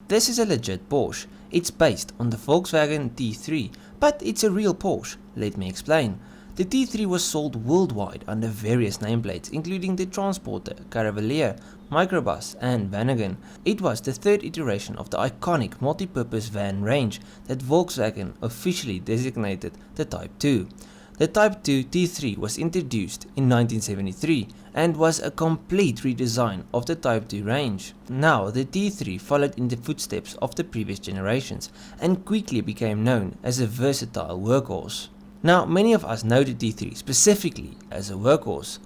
this is a legit Porsche. It's based on the Volkswagen T3, but it's a real Porsche. Let me explain. The T3 was sold worldwide under various nameplates, including the Transporter, Caravelle, Microbus and Vanagon. It was the third iteration of the iconic multipurpose van range that Volkswagen officially designated the Type 2. The Type 2 T3 was introduced in 1973 and was a complete redesign of the Type 2 range. Now the T3 followed in the footsteps of the previous generations and quickly became known as a versatile workhorse. Now many of us know the T3 specifically as a workhorse,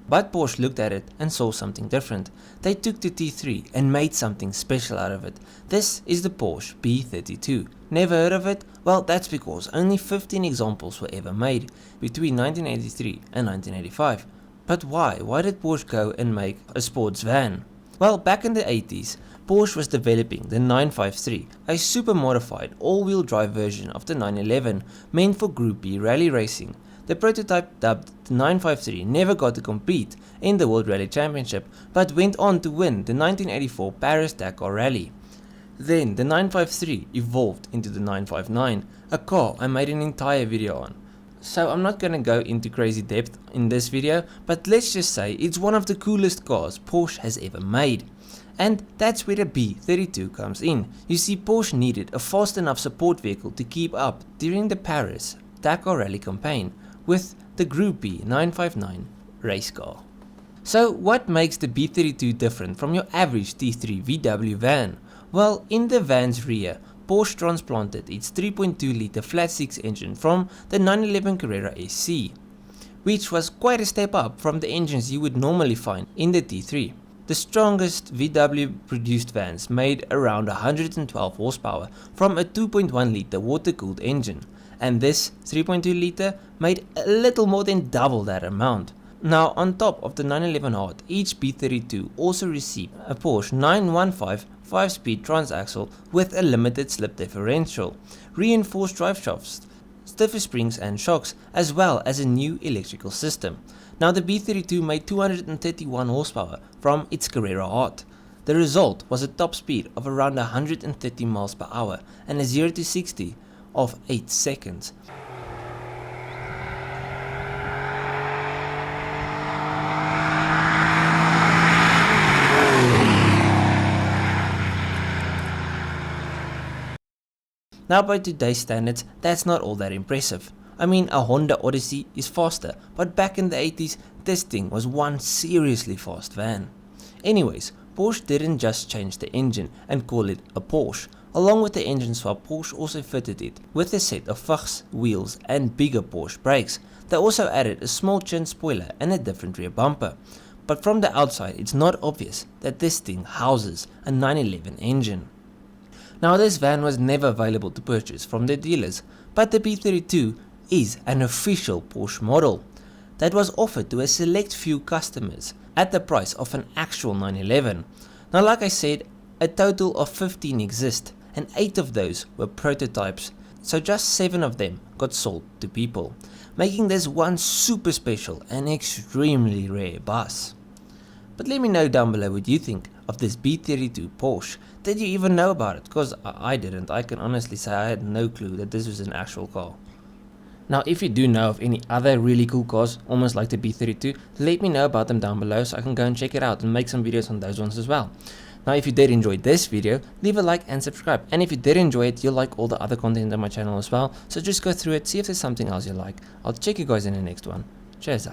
but Porsche looked at it and saw something different. They took the T3 and made something special out of it. This is the Porsche B32. Never heard of it? Well, that's because only 15 examples were ever made between 1983 and 1985. But why? Why did Porsche go and make a sports van? Well, back in the 80s, Porsche was developing the 953, a super modified all-wheel drive version of the 911 meant for Group B rally racing. The prototype, dubbed the 953, never got to compete in the World Rally Championship but went on to win the 1984 Paris-Dakar rally. Then the 953 evolved into the 959, a car I made an entire video on. So I'm not gonna go into crazy depth in this video, but let's just say it's one of the coolest cars Porsche has ever made. And that's where the B32 comes in. You see, Porsche needed a fast enough support vehicle to keep up during the Paris-Dakar rally campaign with the Group B 959 race car. So what makes the B32 different from your average T3 VW van? Well, in the van's rear, Porsche transplanted its 3.2 litre flat 6 engine from the 911 Carrera SC, which was quite a step up from the engines you would normally find in the T3. The strongest VW produced vans made around 112 horsepower from a 2.1 litre water-cooled engine, and this 3.2 litre made a little more than double that amount. Now, on top of the 911 heart, each B32 also received a Porsche 915 5-speed transaxle with a limited slip differential, reinforced drive shafts, stiffer springs and shocks, as well as a new electrical system. Now the B32 made 231 horsepower from its Carrera heart. The result was a top speed of around 130 miles per hour and a 0 to 60 of 8 seconds. Now by today's standards, that's not all that impressive. I mean, a Honda Odyssey is faster, but back in the 80s, this thing was one seriously fast van. Anyways, Porsche didn't just change the engine and call it a Porsche. Along with the engine swap, Porsche also fitted it with a set of Fuchs wheels and bigger Porsche brakes. They also added a small chin spoiler and a different rear bumper. But from the outside, it's not obvious that this thing houses a 911 engine. Now this van was never available to purchase from the dealers, but the B32 is an official Porsche model that was offered to a select few customers at the price of an actual 911. Now like I said, a total of 15 exist and 8 of those were prototypes, so just 7 of them got sold to people, making this one super special and extremely rare bus. But let me know down below what you think of this B32 Porsche. Did you even know about it? Because I didn't. I can honestly say I had no clue that this was an actual car. Now if you do know of any other really cool cars, almost like the B32, let me know about them down below so I can go and check it out and make some videos on those ones as well. Now if you did enjoy this video, leave a like and subscribe. And if you did enjoy it, you'll like all the other content on my channel as well. So just go through it, see if there's something else you like. I'll check you guys in the next one. Cheers,